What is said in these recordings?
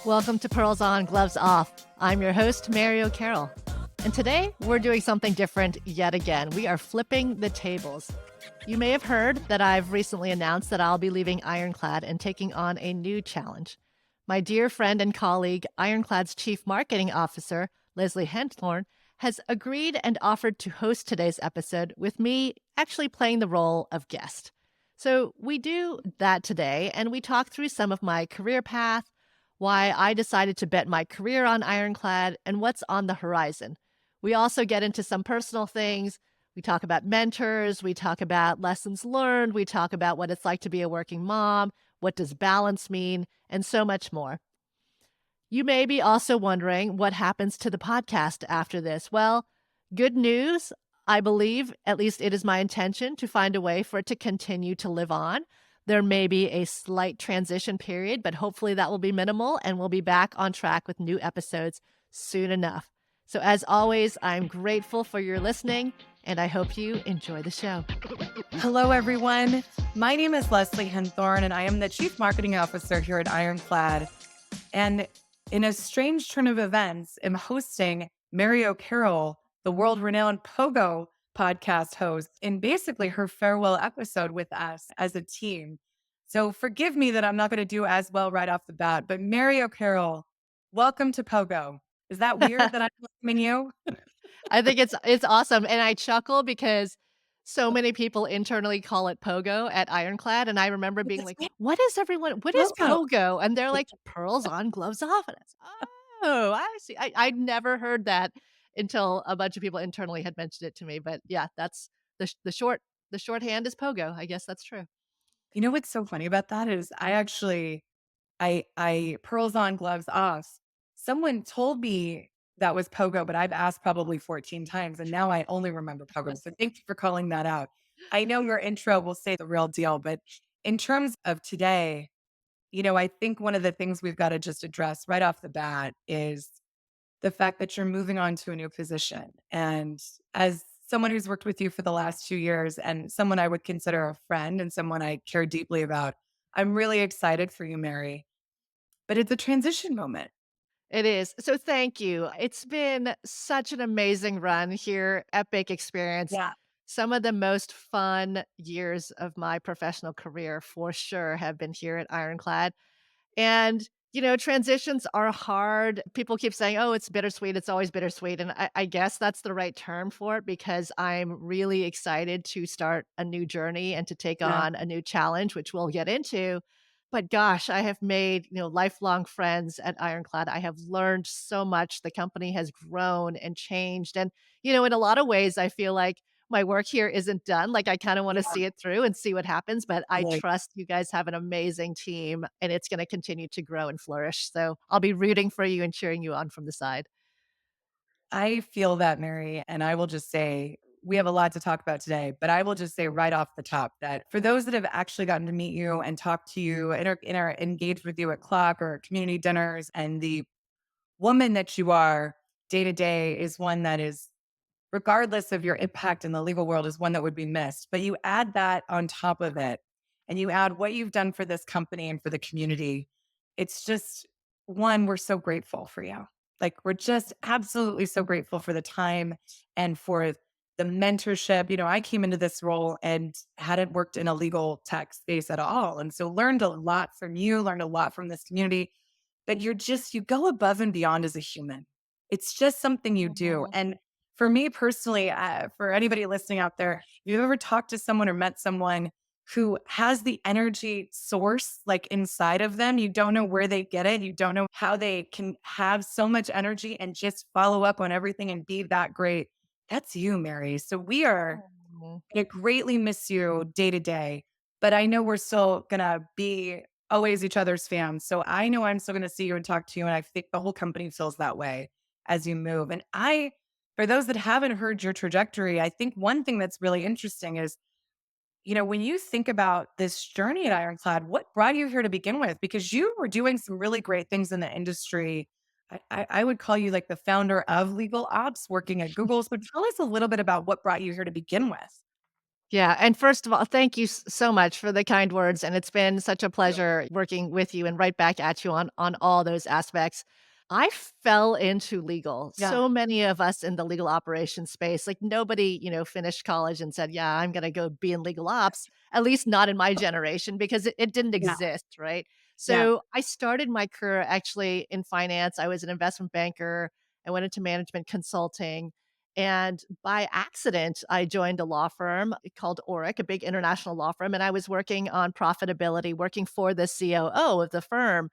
Welcome to Pearls On, Gloves Off. I'm your host, Mary O'Carroll. And today we're doing something different yet again. We are flipping the tables. You may have heard that I've recently announced that I'll be leaving Ironclad and taking on a new challenge. My dear friend and colleague, Ironclad's Chief Marketing Officer, Leslie Henthorne, has agreed and offered to host today's episode with me actually playing the role of guest. So we do that today, and we talk through some of my career path, why I decided to bet my career on Ironclad, and what's on the horizon. We also get into some personal things. We talk about mentors, we talk about lessons learned, we talk about what it's like to be a working mom, what does balance mean, and so much more. You may be also wondering what happens to the podcast after this. Well, good news. I believe, at least it is my intention, to find a way for it to continue to live on. There may be a slight transition period, but hopefully that will be minimal and we'll be back on track with new episodes soon enough. So, as always, I'm grateful for your listening and I hope you enjoy the show. Hello, everyone. My name is Leslie Henthorne, and I am the Chief Marketing Officer here at Ironclad. And in a strange turn of events, am hosting Mary O'Carroll, the world-renowned Pogo podcast host, in basically her farewell episode with us as a team. So forgive me that I'm not going to do as well right off the bat, but Mary O'Carroll, welcome to Pogo. Is that weird that I'm welcoming you? I think it's awesome, and I chuckle because so many people internally call it pogo at Ironclad, and I remember being It's like, what is Pogo. pogo? And they're like, pearls on, gloves off, and it's, "Oh, I see." I'd never heard that until a bunch of people internally had mentioned it to me, but yeah, that's the shorthand is pogo. I guess that's true. You know what's so funny about that is I pearls on, gloves off. Someone told me that was pogo, but I've asked probably 14 times and now I only remember pogo. So thank you for calling that out. I know your intro will say the real deal, but in terms of today, I think one of the things we've got to just address right off the bat is the fact that you're moving on to a new position. And as someone who's worked with you for the last 2 years and someone I would consider a friend and someone I care deeply about, I'm really excited for you, Mary. But it's a transition moment. It is. So thank you. It's been such an amazing run here, epic experience. Yeah. Some of the most fun years of my professional career for sure have been here at Ironclad. And, transitions are hard. People keep saying, oh, it's bittersweet. It's always bittersweet. And I guess that's the right term for it because I'm really excited to start a new journey and to take Yeah. on a new challenge, which we'll get into. But gosh, I have made, lifelong friends at Ironclad. I have learned so much. The company has grown and changed. And, in a lot of ways, I feel like my work here isn't done. Like I kind of want to Yeah. see it through and see what happens, but I Like, trust you guys have an amazing team and it's going to continue to grow and flourish. So I'll be rooting for you and cheering you on from the side. I feel that, Mary. And I will just say, we have a lot to talk about today, but I will just say right off the top that for those that have actually gotten to meet you and talk to you and are engaged with you at Clock or community dinners, and the woman that you are day to day is one that is, regardless of your impact in the legal world, is one that would be missed. But you add that on top of it and you add what you've done for this company and for the community. It's just one, we're so grateful for you. Like, we're just absolutely so grateful for the time and for the mentorship. I came into this role and hadn't worked in a legal tech space at all. And so learned a lot from you, learned a lot from this community. But you go above and beyond as a human. It's just something you do. Mhm. And for me personally, for anybody listening out there, if you've ever talked to someone or met someone who has the energy source like inside of them, you don't know where they get it. You don't know how they can have so much energy and just follow up on everything and be that great. That's you, Mary. So we are Mhm. going to greatly miss you day to day, but I know we're still going to be always each other's fans. So I know I'm still going to see you and talk to you. And I think the whole company feels that way as you move. And for those that haven't heard your trajectory, I think one thing that's really interesting is, when you think about this journey at Ironclad, what brought you here to begin with? Because you were doing some really great things in the industry. I would call you like the founder of legal ops working at Google. So tell us a little bit about what brought you here to begin with. Yeah, and first of all, thank you so much for the kind words, and it's been such a pleasure working with you and right back at you on all those aspects. I fell into legal. Yeah. So many of us in the legal operations space, like nobody, finished college and said, "Yeah, I'm gonna go be in legal ops," at least not in my generation because it didn't Yeah. exist, right? Yeah. So I started my career actually in finance. I was an investment banker. I went into management consulting. And by accident, I joined a law firm called Oric, a big international law firm, and I was working on profitability, working for the COO of the firm.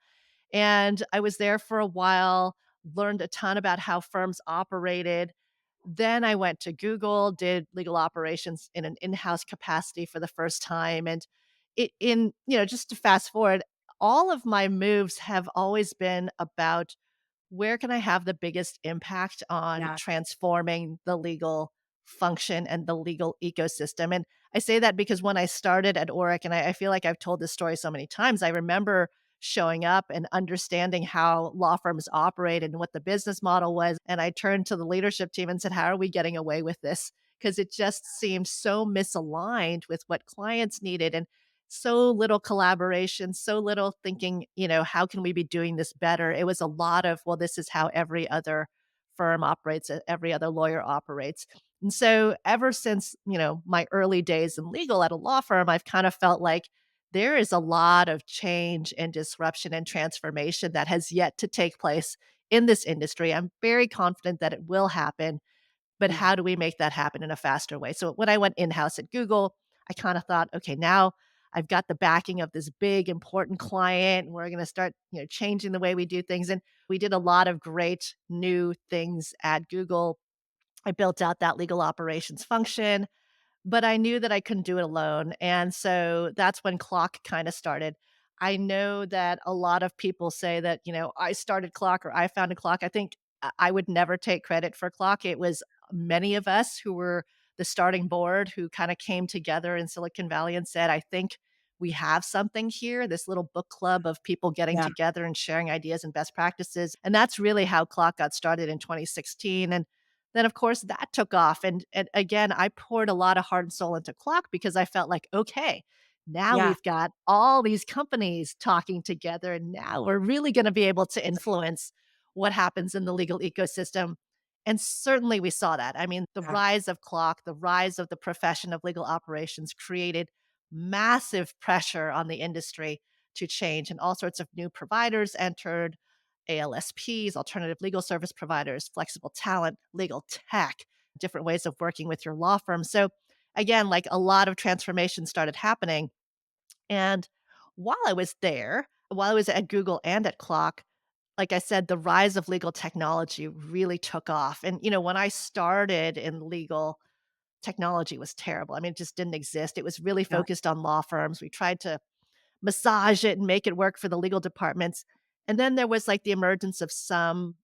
And I was there for a while, learned a ton about how firms operated. Then I went to Google, did legal operations in an in-house capacity for the first time. And just to fast forward, all of my moves have always been about where can I have the biggest impact on Yeah. transforming the legal function and the legal ecosystem? And I say that because when I started at Oric, and I feel like I've told this story so many times, I remember showing up and understanding how law firms operated and what the business model was. And I turned to the leadership team and said, "How are we getting away with this?" Because it just seemed so misaligned with what clients needed. And so little collaboration, so little thinking, how can we be doing this better? It was a lot of, well, this is how every other firm operates, every other lawyer operates. And so ever since, my early days in legal at a law firm, I've kind of felt like there is a lot of change and disruption and transformation that has yet to take place in this industry. I'm very confident that it will happen, but Yeah. how do we make that happen in a faster way? So when I went in-house at Google, I kind of thought, okay, now I've got the backing of this big important client and we're going to start, changing the way we do things. And we did a lot of great new things at Google. I built out that legal operations function. But I knew that I couldn't do it alone, and so that's when Clock kinda started. I know that a lot of people say that, "I started Clock," or "I founded Clock." I think I would never take credit for Clock. It was many of us who were the starting board who kinda came together in Silicon Valley and said, "I think we have something here," this little book club of people getting Yeah. together and sharing ideas and best practices, and that's really how Clock got started in 2016, and then, of course, that took off, and again, I poured a lot of heart and soul into Clock because I felt like, "Okay, now Yeah. we've got all these companies talking together, and now we're really gonna be able to influence what happens in the legal ecosystem," and certainly we saw that. I mean, the Yeah. rise of Clock, the rise of the profession of legal operations created massive pressure on the industry to change, and all sorts of new providers entered, ALSPs, alternative legal service providers, flexible talent, legal tech, different ways of working with your law firm. So, again, like a lot of transformation started happening. And while I was there, while I was at Google and at Clock, like I said, the rise of legal technology really took off. And, when I started in legal, technology was terrible. I mean, it just didn't exist. It was really Yeah. focused on law firms. We tried to massage it and make it work for the legal departments. And then there was like the emergence of some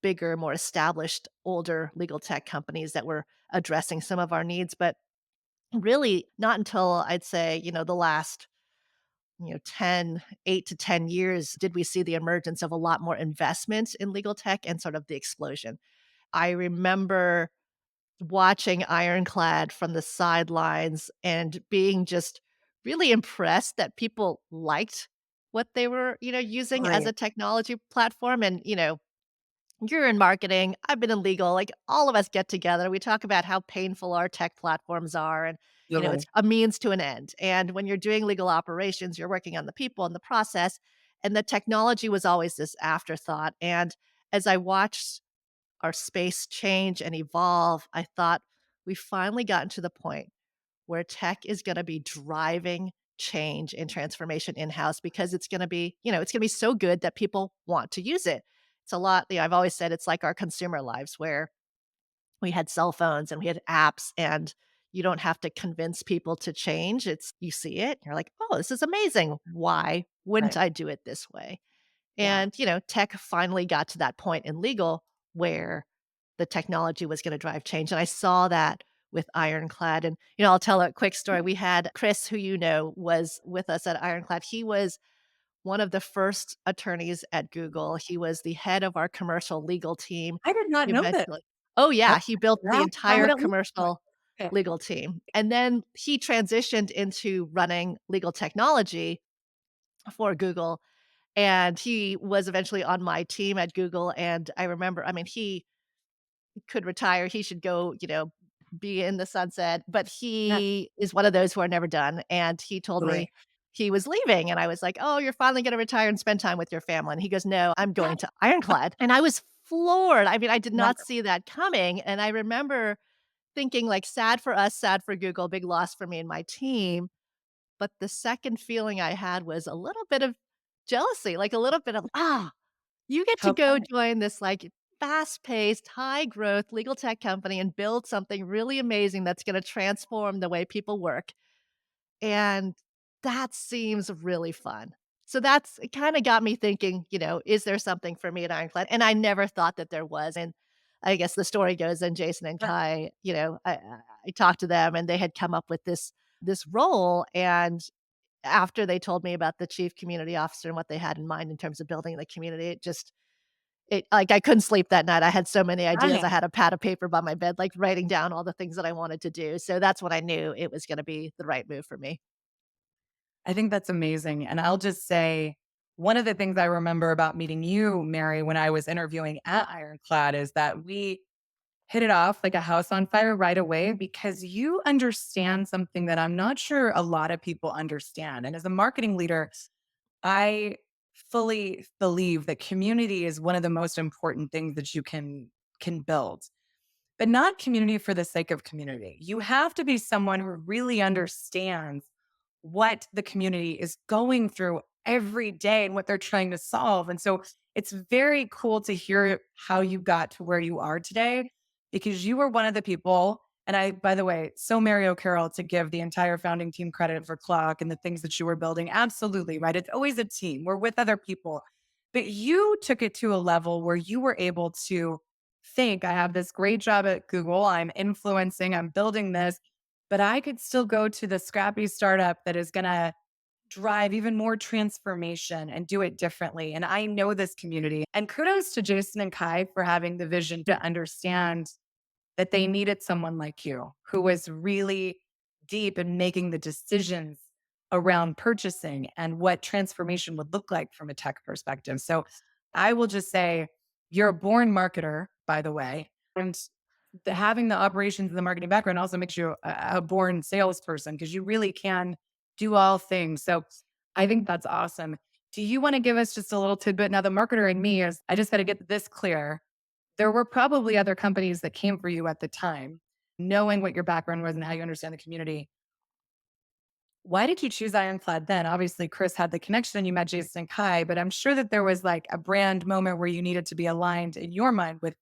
bigger, more established, older legal tech companies that were addressing some of our needs. But really, not until I'd say, the last, 8 to 10 years did we see the emergence of a lot more investment in legal tech and sort of the explosion. I remember watching Ironclad from the sidelines and being just really impressed that people liked what they were, using as Right. a technology platform. And, you're in marketing, I've been in legal, like all of us get together, we talk about how painful our tech platforms are and, it's Totally. a means to an end. And when you're doing legal operations, you're working on the people and the process, and the technology was always this afterthought. And as I watched our space change and evolve, I thought we finally gotten to the point where tech is gonna be driving change and transformation in-house because it's gonna be, it's gonna be so good that people want to use it. It's a lot, I've always said it's like our consumer lives where we had cell phones and we had apps and you don't have to convince people to change. It's you see it, you're like, "Oh, this is amazing. Why wouldn't Right. I do it this way?" Yeah. And, tech finally got to that point in legal where the technology was gonna drive change, and I saw that with Ironclad, and, I'll tell a quick story. We had Chris, who was with us at Ironclad. He was one of the first attorneys at Google. He was the head of our commercial legal team. I did not know that. Eventually Oh, Oh, yeah, he built the that's how entire it looks like. commercial. legal team. And then he transitioned into running legal technology for Google, and he was eventually on my team at Google, and I remember, I mean, he could retire, he should go, be in the sunset, but Yeah, he is one of those who are never done, and he told me totally. he was leaving, and I was like, "Oh, you're finally gonna retire and spend time with your family," and he goes, "No, I'm going to Ironclad," and I was floored. I mean, I did not Wonderful. see that coming, and I remember thinking, like, sad for us, sad for Google, big loss for me and my team, but the second feeling I had was a little bit of jealousy, like, a little bit of, "Ah, you get to How go fun. join this, like, fast-paced, high-growth legal tech company and build something really amazing that's gonna transform the way people work," and that seems really fun. So that's it kinda got me thinking, is there something for me at Ironclad? And I never thought that there was, and I guess the story goes then Jason and Yeah. Kai, I talked to them and they had come up with this role, and after they told me about the chief community officer and what they had in mind in terms of building the community, it like, I couldn't sleep that night. I had so many ideas. I Stunning. had a pad of paper by my bed, like, writing down all the things that I wanted to do. So that's when I knew it was gonna be the right move for me. I think that's amazing. And I'll just say, one of the things I remember about meeting you, Mary, when I was interviewing at Ironclad is that we hit it off like a house on fire right away because you understand something that I'm not sure a lot of people understand. And as a marketing leader, I fully believe that community is one of the most important things that you can build. But not community for the sake of community. You have to be someone who really understands what the community is going through every day and what they're trying to solve. And so it's very cool to hear how you got to where you are today because you were one of the people. And I, by the way, so Mario Carroll to give the entire founding team credit for Clock and the things that you were building. Absolutely, right? It's always a team. We're with other people. But you took it to a level where you were able to think I have this great job at Google. I'm influencing, I'm building this, but I could still go to the scrappy startup that is going to drive even more transformation and do it differently. And I know this community. And kudos to Jason and Kai for having the vision to understand that they needed someone like you who was really deep in making the decisions around purchasing and what transformation would look like from a tech perspective. So I will just say you're a born marketer, by the way. And having the operations and the marketing background also makes you a born salesperson because you really can do all things. So I think that's awesome. Do you want to give us just a little tidbit? Now, the marketer in me is I just got to get this clear. There were probably other companies that came for you at the time, knowing what your background was and how you understand the community. Why did you choose Ironclad then? Obviously, Chris had the connection, you met Jason and Kai, but I'm sure that there was like a brand moment where you needed to be aligned in your mind with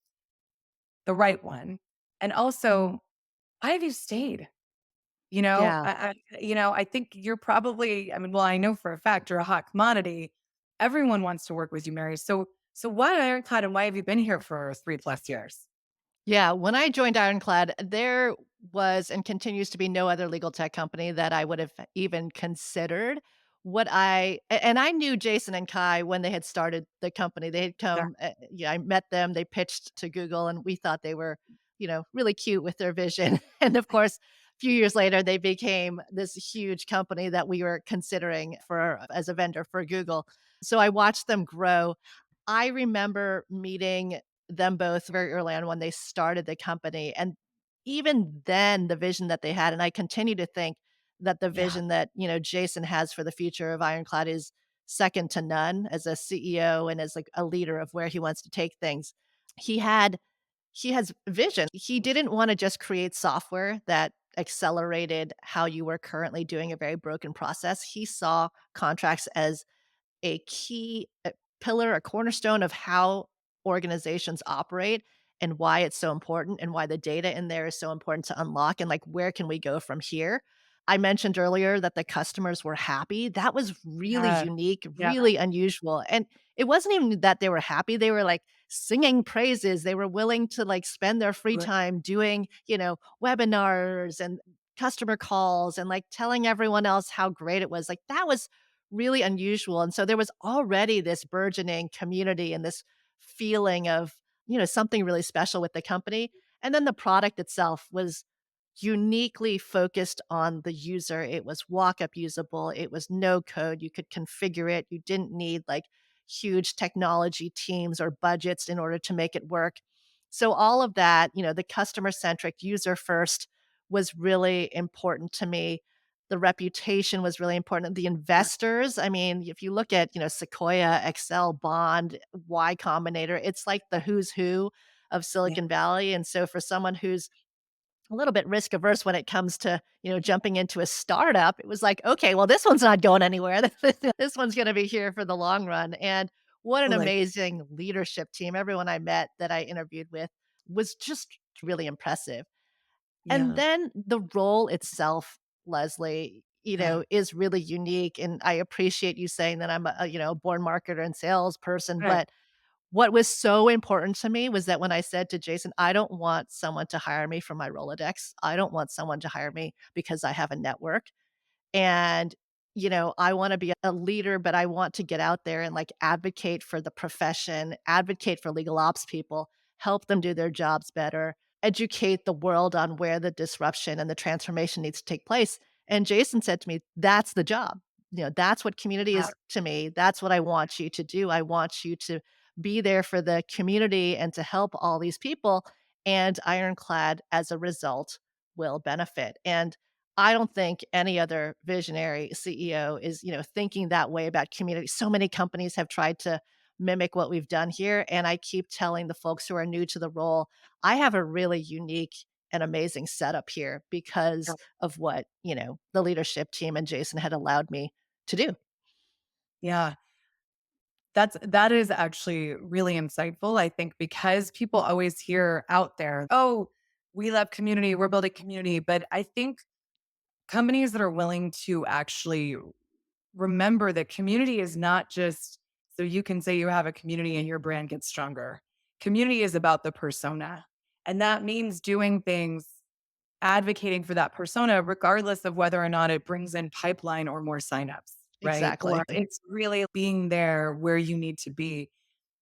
the right one. And also, why have you stayed? Yeah. I think you're probably, I mean, well, I know for a fact you're a hot commodity. Everyone wants to work with you, Mary. So why Ironclad and why have you been here for 3+ years? Yeah, when I joined Ironclad, there was and continues to be no other legal tech company that I would have even considered. And I knew Jason and Kai when they had started the company. They had Yeah. come, yeah, I met them, they pitched to Google, and we thought they were, really cute with their vision. And of course, a few years later, they became this huge company that we were considering for as a vendor for Google. So I watched them grow. I remember meeting them both very early on when they started the company, and even then, the vision that they had, and I continue to think that the Yeah. vision that, Jason has for the future of Ironclad is second to none as a CEO and as, like, a leader of where he wants to take things. He had he has vision. He didn't wanna just create software that accelerated how you were currently doing a very broken process. He saw contracts as a key pillar, a cornerstone of how organizations operate and why it's so important and why the data in there is so important to unlock and like where can we go from here. I mentioned earlier that the customers were happy. That was really Yeah. unique, Yeah. really unusual. And it wasn't even that they were happy. They were like singing praises. They were willing to like spend their free Good. time doing, webinars and customer calls and like telling everyone else how great it was. Like that was really unusual, and so there was already this burgeoning community and this feeling of, something really special with the company, and then the product itself was uniquely focused on the user. It was walk-up usable, it was no code, you could configure it, you didn't need, like, huge technology teams or budgets in order to make it work. So all of that, the customer-centric, user-first was really important to me. The reputation was really important. The investors, I mean, if you look at, Sequoia, Excel, Bond, Y Combinator, it's like the who's who of Yeah. Silicon Valley, and so for someone who's a little bit risk averse when it comes to, jumping into a startup, it was like, "Okay, well, this one's not going anywhere. This one's gonna be here for the long run," and what an Totally. amazing leadership team. Everyone I met that I interviewed with was just really impressive. And Yeah. then the role itself, Leslie, Yeah. is really unique, and I appreciate you saying that I'm a born marketer and salesperson, Right. but what was so important to me was that when I said to Jason, "I don't want someone to hire me for my Rolodex. I don't want someone to hire me because I have a network. And, I wanna be a leader, but I want to get out there and, like, advocate for the profession, advocate for legal ops people, help them do their jobs better, educate the world on where the disruption and the transformation needs to take place." And Jason said to me, "That's the job. That's what community Yeah. is to me. That's what I want you to do. I want you to be there for the community and to help all these people, and Ironclad, as a result, will benefit." And I don't think any other visionary CEO is, thinking that way about community. So many companies have tried to mimic what we've done here, and I keep telling the folks who are new to the role, I have a really unique and amazing setup here because of what, the leadership team and Jason had allowed me to do. Yeah. That is actually really insightful, I think, because people always hear out there, "Oh, we love community, we're building community." But I think companies that are willing to actually remember that community is not just so you can say you have a community and your brand gets stronger. Community is about the persona. And that means doing things, advocating for that persona, regardless of whether or not it brings in pipeline or more signups, right? Or Exactly. it's really being there where you need to be.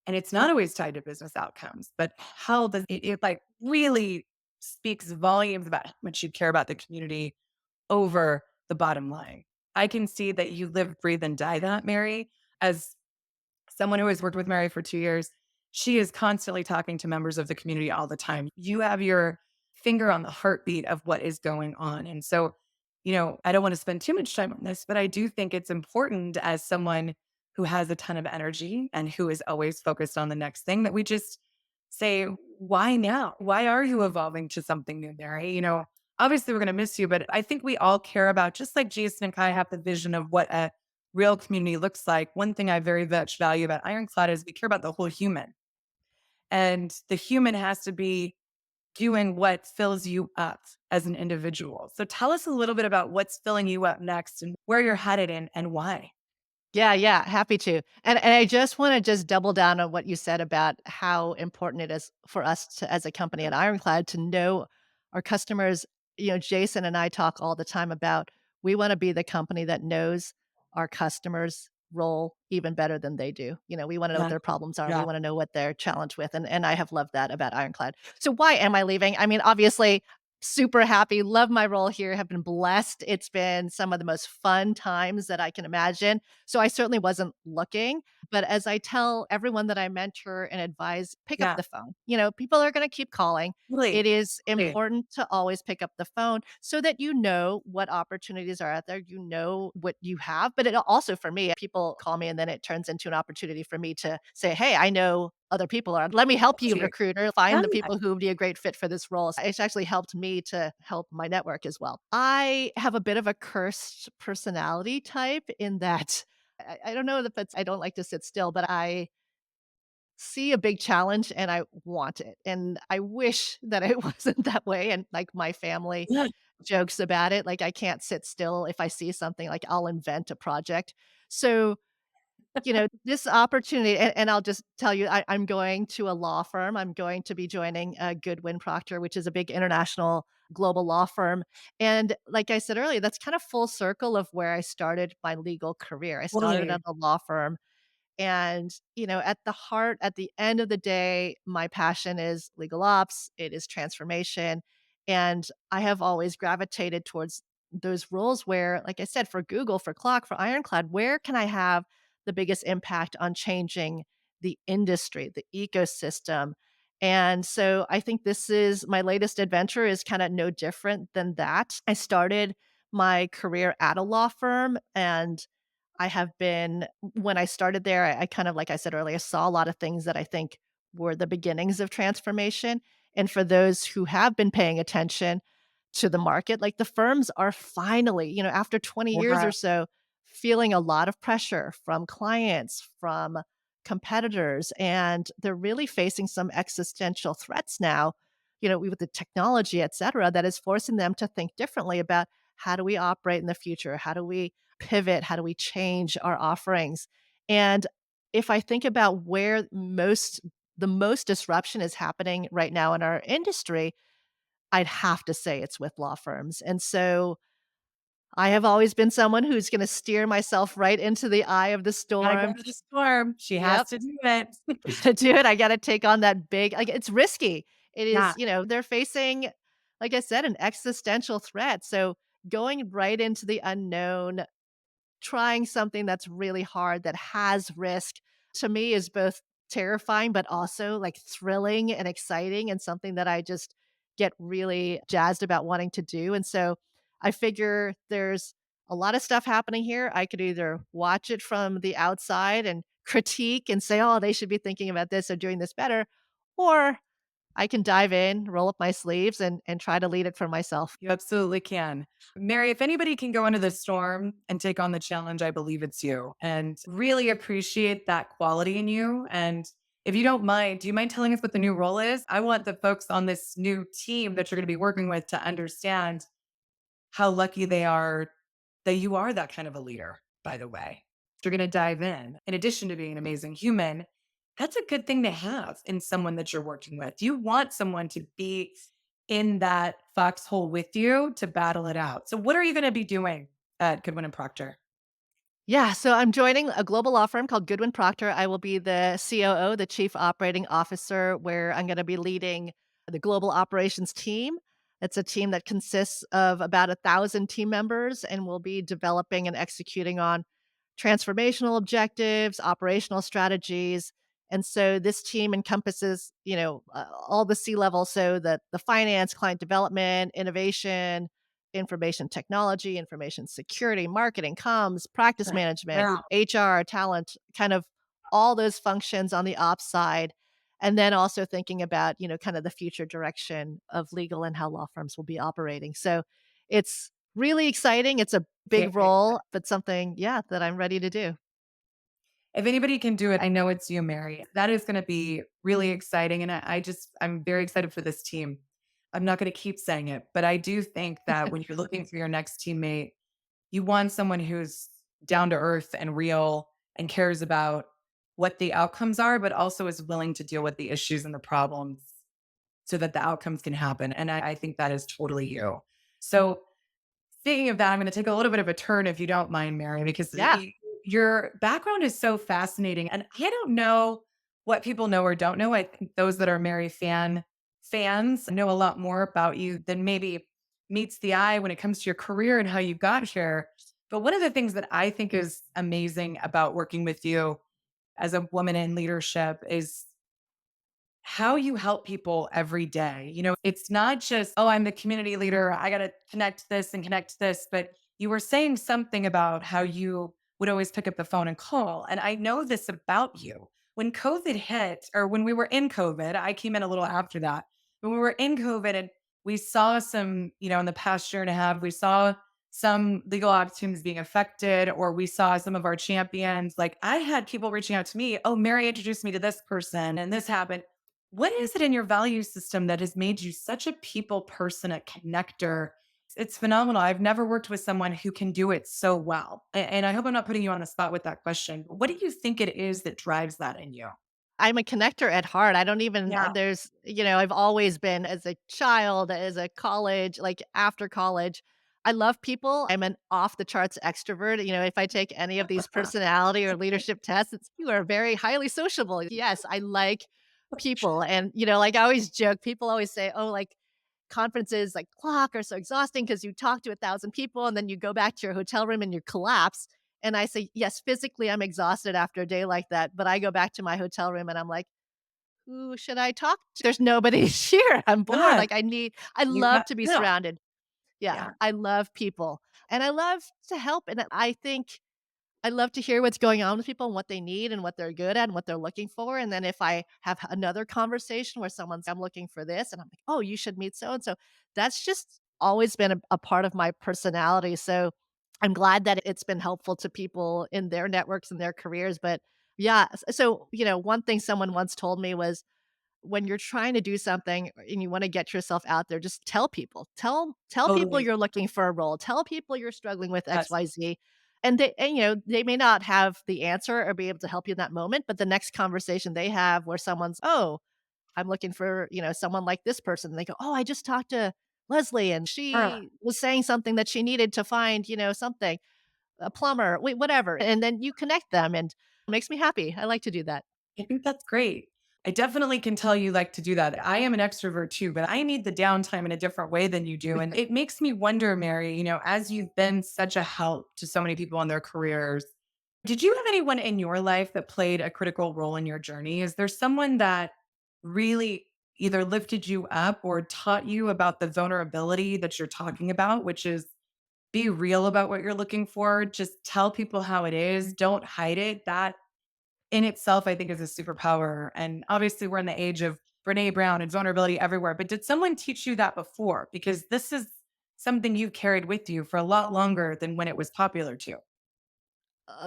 And it's not always tied to business outcomes, but how does it like really speaks volumes about how much you care about the community over the bottom line. I can see that you live, breathe, and die that, Mary. As someone who has worked with Mary for 2 years, she is constantly talking to members of the community all the time. You have your finger on the heartbeat of what is going on. And so, I don't want to spend too much time on this, but I do think it's important as someone who has a ton of energy and who is always focused on the next thing that we just say, why now? Why are you evolving to something new, Mary? Obviously we're going to miss you, but I think we all care about, just like Jason and Kai have the vision of what a real community looks like. One thing I very much value about Ironclad is we care about the whole human. And the human has to be doing what fills you up as an individual. So tell us a little bit about what's filling you up next and where you're headed and why. Yeah, yeah, happy to. And I just wanna just double down on what you said about how important it is for us to, as a company at Ironclad, to know our customers. Jason and I talk all the time about, we wanna be the company that knows our customers' role even better than they do. We wanna know what Yeah. their problems are. We Yeah. wanna know what they're challenged with, and I have loved that about Ironclad. So why am I leaving? I mean, obviously, super happy, love my role here, have been blessed. It's been some of the most fun times that I can imagine. So I certainly wasn't looking, but as I tell everyone that I mentor and advise, pick up Yeah. the phone. People are going to keep calling. Really. It is Really. important to always pick up the phone so that you know what opportunities are out there, you know what you have. But it also, for me, people call me and then it turns into an opportunity for me to say, "Hey, I know other people are. Let me help you, Cheers. recruiter, Yeah. find the people who would be a great fit for this role." So it's actually helped me to help my network as well. I have a bit of a cursed personality type in that I don't know if it's, I don't like to sit still, but I see a big challenge and I want it. And I wish that it wasn't that way. And like my family Yeah. jokes about it, like I can't sit still if I see something, like I'll invent a project. So this opportunity, and I'll just tell you, I'm going to a law firm. I'm going to be joining Goodwin Proctor, which is a big international global law firm. And like I said earlier, that's kind of full circle of where I started my legal career. I started Totally. at a law firm. And, at the heart, at the end of the day, my passion is legal ops, it is transformation. And I have always gravitated towards those roles where, like I said, for Google, for Clock, for Ironclad, where can I have the biggest impact on changing the industry, the ecosystem? And so I think this is my latest adventure is kind of no different than that. I started my career at a law firm, and I have been when I started there, I kind of, like I said earlier, saw a lot of things that I think were the beginnings of transformation. And for those who have been paying attention to the market, like the firms are finally, after 20 years Yeah. or so, feeling a lot of pressure from clients, from competitors, and they're really facing some existential threats now, with the technology, et cetera, that is forcing them to think differently about how do we operate in the future? How do we pivot? How do we change our offerings? And if I think about where the most disruption is happening right now in our industry, I'd have to say it's with law firms. And so I have always been someone who's going to steer myself right into the eye of the Gotta go storm. to the storm. She has Yep. to do it. To do it, I got to take on that big, like, it's risky. It is, Yeah. they're facing, like I said, an existential threat. So going right into the unknown, trying something that's really hard, that has risk, to me is both terrifying, but also, like, thrilling and exciting and something that I just get really jazzed about wanting to do, and so I figure there's a lot of stuff happening here. I could either watch it from the outside and critique and say, "Oh, they should be thinking about this or doing this better," or I can dive in, roll up my sleeves, and try to lead it for myself. You absolutely can. Mary, if anybody can go into the storm and take on the challenge, I believe it's you. And really appreciate that quality in you. And if you don't mind, do you mind telling us what the new role is? I want the folks on this new team that you're going to be working with to understand how lucky they are that you are that kind of a leader, by the way. You're going to dive in addition to being an amazing human, that's a good thing to have in someone that you're working with. You want someone to be in that foxhole with you to battle it out. So, what are you going to be doing at Goodwin and Proctor? Yeah, so I'm joining a global law firm called Goodwin Procter. I will be the COO, the Chief Operating Officer, where I'm going to be leading the global operations team. It's a team that consists of about 1,000 team members, and we'll be developing and executing on transformational objectives, operational strategies. And so this team encompasses, all the C level, so the finance, client development, innovation, information technology, information security, marketing, comms, practice Right. management, Yeah. HR, talent, kind of all those functions on the ops side. And then also thinking about, kind of the future direction of legal and how law firms will be operating. So it's really exciting. It's a big Very role, but something, yeah, that I'm ready to do. If anybody can do it, I know it's you, Mary. That is going to be really exciting. And I'm very excited for this team. I'm not going to keep saying it, but I do think that when you're looking for your next teammate, you want someone who's down to earth and real and cares about what the outcomes are, but also is willing to deal with the issues and the problems so that the outcomes can happen. And I think that is totally you. So, speaking of that, I'm going to take a little bit of a turn if you don't mind, Mary, because Yeah. your background is so fascinating. And I don't know what people know or don't know. I think those that are Mary fans know a lot more about you than maybe meets the eye when it comes to your career and how you got here. But one of the things that I think is amazing about working with you as a woman in leadership is how you help people every day. It's not just, oh, I'm the community leader. I got to connect this and connect this. But you were saying something about how you would always pick up the phone and call. And I know this about you. When COVID hit, or when we were in COVID, I came in a little after that. When we were in COVID and we saw some, in the past year and a half, we saw some legal ops teams being affected, or we saw some of our champions. Like I had people reaching out to me, oh, Mary introduced me to this person and this happened. What is it in your value system that has made you such a people person, a connector? It's phenomenal. I've never worked with someone who can do it so well. And I hope I'm not putting you on the spot with that question. But what do you think it is that drives that in you? I'm a connector at heart. I don't even Yeah. there's I've always been as a child, as a college, like after college. I love people. I'm an off the charts extrovert. If I take any of these personality or leadership tests, it's you are very highly sociable. Yes, I like people. And like I always joke, people always say, "Oh, like conferences like clock are so exhausting because you talk to 1,000 people and then you go back to your hotel room and you collapse. And I say, yes, physically I'm exhausted after a day like that. But I go back to my hotel room and I'm like, who should I talk to? There's nobody here. I'm bored. God, Like I you love got to be no. surrounded. Yeah. Yeah, I love people and I love to help. And I think I love to hear what's going on with people and what they need and what they're good at and what they're looking for. And then if I have another conversation where someone's, I'm looking for this, and I'm like, oh, you should meet so and so. That's just always been a part of my personality. So I'm glad that it's been helpful to people in their networks and their careers. But yeah, so, one thing someone once told me was, when you're trying to do something and you wanna get yourself out there, just tell people. Tell people totally. you're looking for a role. Tell people you're struggling with Yes. XYZ. They may not have the answer or be able to help you in that moment, but the next conversation they have where someone's, "Oh, I'm looking for, someone like this person." And they go, "Oh, I just talked to Leslie and Uh, she was saying something that she needed to find, something, a plumber," whatever. And then you connect them and it makes me happy. I like to do that. I think that's great. I definitely can tell you like to do that. I am an extrovert too, but I need the downtime in a different way than you do. And it makes me wonder, Mary, as you've been such a help to so many people in their careers, did you have anyone in your life that played a critical role in your journey? Is there someone that really either lifted you up or taught you about the vulnerability that you're talking about, which is be real about what you're looking for, just tell people how it is, don't hide it. That in itself, I think is a superpower. And obviously, we're in the age of Brene Brown and vulnerability everywhere. But did someone teach you that before? Because this is something you've carried with you for a lot longer than when it was popular too.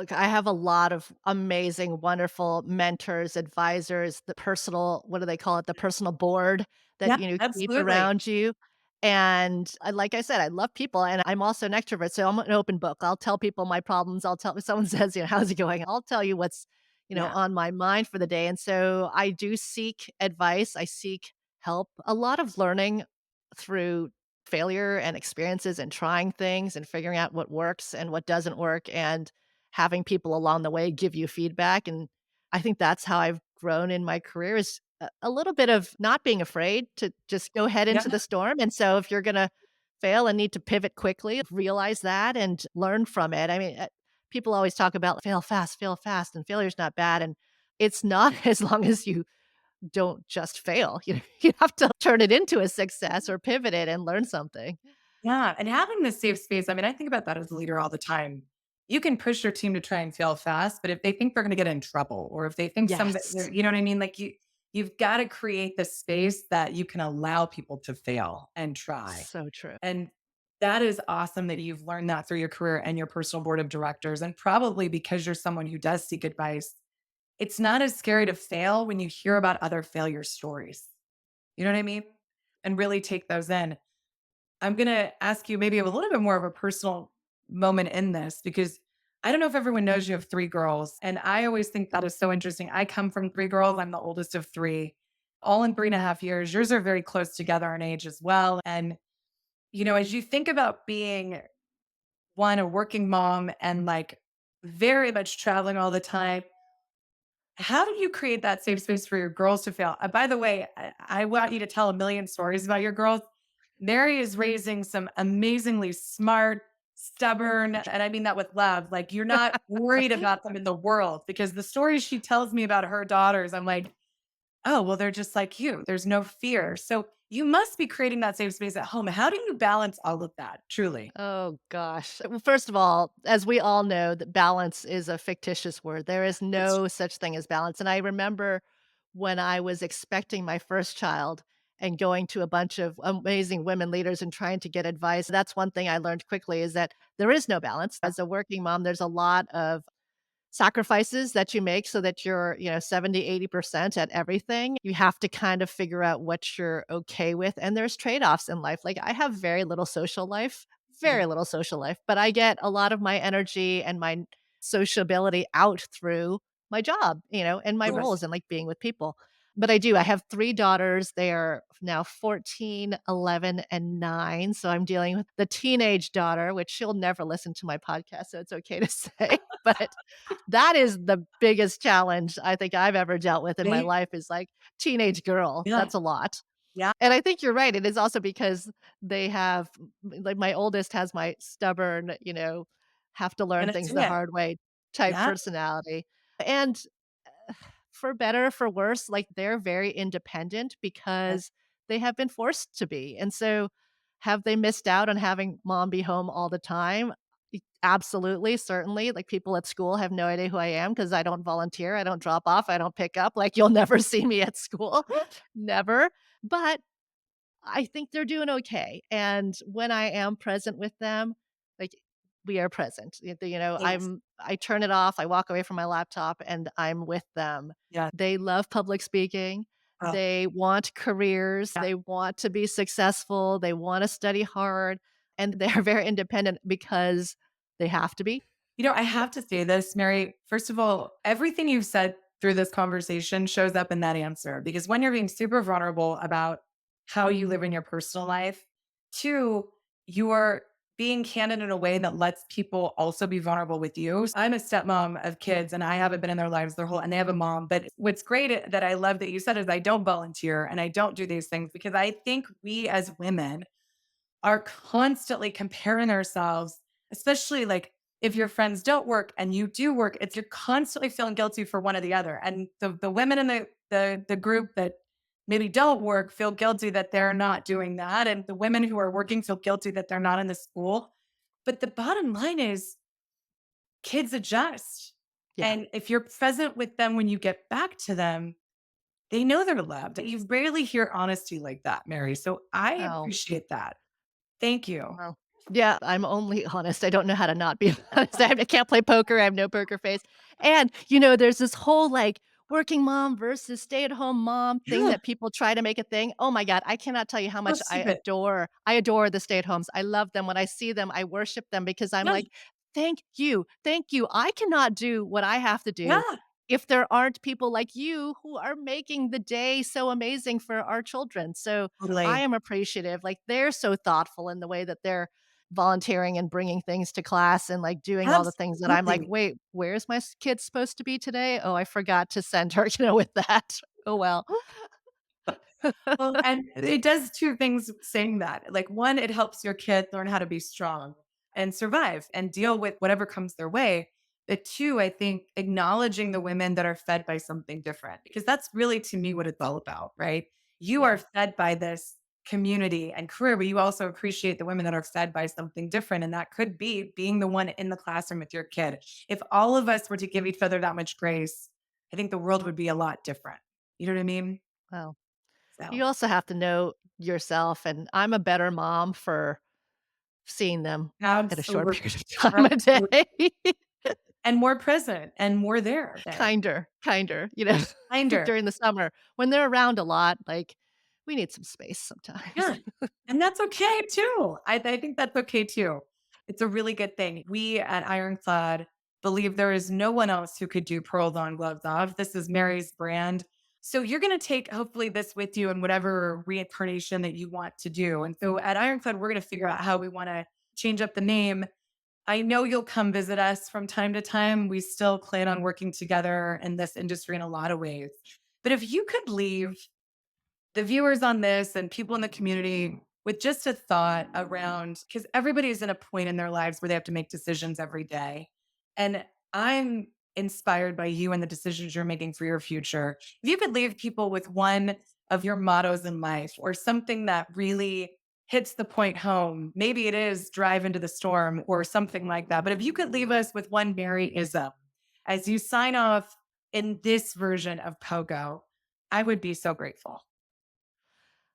Okay, I have a lot of amazing, wonderful mentors, advisors, the personal, what do they call it? The personal board that, Yeah, keep absolutely. around you. And like I said, I love people and I'm also an extrovert. So I'm an open book. I'll tell people my problems. I'll tell if someone says, how's it going? I'll tell you what's, Yeah, on my mind for the day. And so I do seek advice. I seek help. A lot of learning through failure and experiences and trying things and figuring out what works and what doesn't work. And having people along the way give you feedback, and I think that's how I've grown in my career is a little bit of not being afraid to just go head into yeah, the storm, and so if you're gonna fail and need to pivot quickly, realize that and learn from it. I mean, people always talk about fail fast, and failure's not bad, and it's not as long as you don't just fail. You have to turn it into a success or pivot it and learn something. yeah. And having this safe space, I mean, I think about that as a leader all the time. You can push your team to try and fail fast, but if they think they're going to get in trouble, or if they think Yes. you know what I mean? Like you've got to create the space that you can allow people to fail and try. So true. And that is awesome that you've learned that through your career and your personal board of directors. And probably because you're someone who does seek advice, it's not as scary to fail when you hear about other failure stories. You know what I mean? And really take those in. I'm going to ask you maybe a little bit more of a personal moment in this because I don't know if everyone knows you have three girls. And I always think that is so interesting. I come from three girls, I'm the oldest of three, all in 3.5 years. Yours are very close together in age as well. And as you think about being one, a working mom and like very much traveling all the time, how do you create that safe space for your girls to fail? By the way, I want you to tell a million stories about your girls. Mary is raising some amazingly smart, stubborn, and I mean that with love. Like you're not worried about them in the world because the stories she tells me about her daughters, I'm like, oh, well, they're just like you. There's no fear. So you must be creating that safe space at home. How do you balance all of that? Truly. Oh gosh. Well, first of all, as we all know, that balance is a fictitious word. There is It's no such thing as balance. And I remember when I was expecting my first child and going to a bunch of amazing women leaders and trying to get advice. That's one thing I learned quickly is that there is no balance. As a working mom, there's a lot of sacrifices that you make so that you're, 70, 80% at everything. You have to kind of figure out what you're okay with. And there's trade-offs in life. Like I have yeah, very little social life, but I get a lot of my energy and my sociability out through my job, and my totally. roles and like being with people. But I do. I have three daughters. They are now 14, 11, and 9. So I'm dealing with the teenage daughter, which she'll never listen to my podcast. So it's okay to say. But that is the biggest challenge I think I've ever dealt with in my Right? life is, like, teenage girl. Yeah. That's a lot. Yeah. And I think you're right. It is also because they have like, my oldest has my stubborn, have to learn Gonna things see the it. hard way type Yeah. personality. And for better or for worse, like, they're very independent Yeah. because they have been forced to be. And so have they missed out on having mom be home all the time? Absolutely, certainly. Like, people at school have no idea who I am because I don't volunteer, I don't drop off, I don't pick up. Like, you'll never see me at school. Never. But I think they're doing okay, and when I am present with them, like, we are present. Yes. I turn it off, I walk away from my laptop, and I'm with them. Yeah. They love public speaking, Oh, they want careers, yeah. they want to be successful, they wanna study hard, and they're very independent because they have to be. I have to say this, Mary. First of all, everything you've said through this conversation shows up in that answer because when you're being super vulnerable about how you live in your personal life, two, you're being candid in a way that lets people also be vulnerable with you. I'm a stepmom of kids and I haven't been in their lives their whole, and they have a mom. But what's great that I love that you said is I don't volunteer and I don't do these things because I think we as women are constantly comparing ourselves, especially like if your friends don't work and you do work, it's you're constantly feeling guilty for one or the other. And the women in the group that maybe don't work feel guilty that they're not doing that. And the women who are working feel guilty that they're not in the school. But the bottom line is kids adjust. Yeah. And if you're present with them when you get back to them, they know they're loved. You rarely hear honesty like that, Mary. So I Oh. appreciate that. Thank you. Well, yeah, I'm only honest. I don't know how to not be honest. I can't play poker. I have no poker face. And, there's this whole like working mom versus stay-at-home mom thing Yeah. that people try to make a thing. Oh my God, I cannot tell you how So much stupid. I adore the stay-at-homes. I love them. When I see them, I worship them because I'm Yeah, like, thank you. Thank you. I cannot do what I have to do yeah, if there aren't people like you who are making the day so amazing for our children. So I totally. am appreciative. Like, they're so thoughtful in the way that they're volunteering and bringing things to class and, like, doing all the things that I'm like, Absolutely. "Wait, where's my kid supposed to be today? Oh, I forgot to send her," with that. Oh, well. Well, and it does 2 things saying that. Like, 1, it helps your kid learn how to be strong and survive and deal with whatever comes their way. But 2, I think acknowledging the women that are fed by something different, because that's really to me what it's all about, right? You are Yeah. fed by this community and career, but you also appreciate the women that are fed by something different. And that could be being the one in the classroom with your kid. If all of us were to give each other that much grace, I think the world would be a lot different. You know what I mean? Well, you So also have to know yourself, and I'm a better mom for seeing them at a short absolutely. period of time a Absolutely. day. And more present and more there then. Kinder, Kinder. during the summer. When they're around a lot, like, we need some space sometimes. Yeah. And that's okay too. I think that's okay too. It's a really good thing. We at Ironclad believe there is no one else who could do pearls on gloves off. This is Mary's brand. So you're going to take hopefully this with you in whatever reincarnation that you want to do. And so at Ironclad, we're going to figure out how we want to change up the name. I know you'll come visit us from time to time. We still plan on working together in this industry in a lot of ways. But if you could leave the viewers on this and people in the community with just a thought around, because everybody's in a point in their lives where they have to make decisions every day. And I'm inspired by you and the decisions you're making for your future. If you could leave people with one of your mottos in life or something that really hits the point home, maybe it is drive into the storm or something like that. But if you could leave us with one Maryism as you sign off in this version of Pogo, I would be so grateful.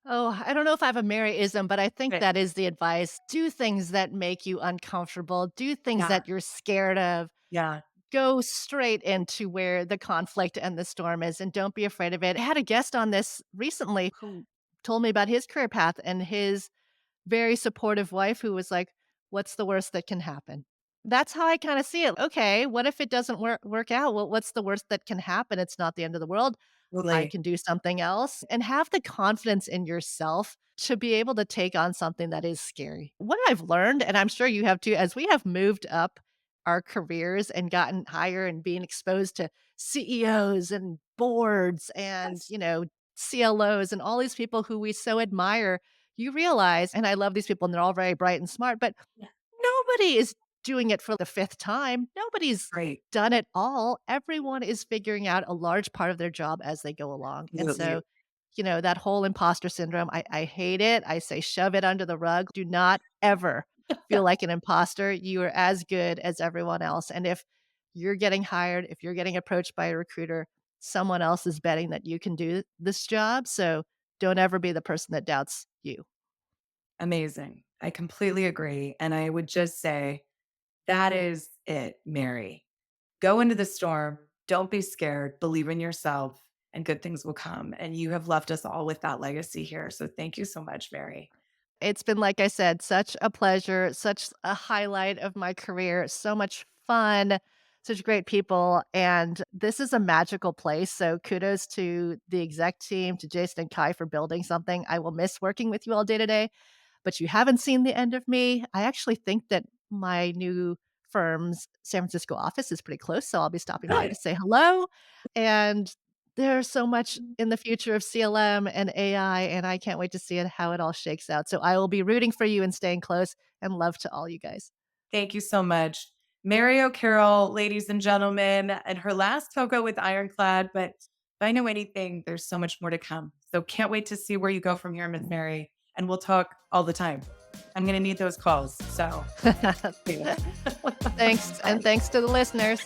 Oh, I don't know if I have a Maryism, but I think Okay. that is the advice. Do things that make you uncomfortable. Do things Yeah, that you're scared of. yeah. Go straight into where the conflict and the storm is, and don't be afraid of it. I had a guest on this recently who told me about his career path and his very supportive wife who was like, "What's the worst that can happen?" That's how I kinda see it. Okay, what if it doesn't work out? Well, what's the worst that can happen? It's not the end of the world. I Totally. can do something else, and have the confidence in yourself to be able to take on something that is scary. What I've learned, and I'm sure you have too, as we have moved up our careers and gotten higher and being exposed to CEOs and boards and, Yes. CLOs and all these people who we so admire, you realize, and I love these people and they're all very bright and smart, but nobody is doing it for the fifth time. Nobody's Right. done it all. Everyone is figuring out a large part of their job as they go along. And Absolutely. so, that whole imposter syndrome, I hate it. I say shove it under the rug. Do not ever feel like an imposter. You are as good as everyone else. And if you're getting hired, if you're getting approached by a recruiter, someone else is betting that you can do this job. So don't ever be the person that doubts you. Amazing. I completely agree. And I would just say that is it, Mary. Go into the storm. Don't be scared. Believe in yourself, and good things will come. And you have left us all with that legacy here. So thank you so much, Mary. It's been, like I said, such a pleasure, such a highlight of my career, so much fun, such great people, and this is a magical place, so kudos to the exec team, to Jason and Kai for building something. I will miss working with you all day to day, but you haven't seen the end of me. I actually think that my new firm's San Francisco office is pretty close, so I'll be stopping by to Good. say hello, and there's so much in the future of CLM and AI, and I can't wait to see it how it all shakes out. So I will be rooting for you and staying close, and love to all you guys. Thank you so much. Mary O'Carroll, ladies and gentlemen, and her last togo with Ironclad. But if I know anything, there's so much more to come. So can't wait to see where you go from here, Miss Mary. And we'll talk all the time. I'm going to need those calls. So, yeah. Thanks, and thanks to the listeners.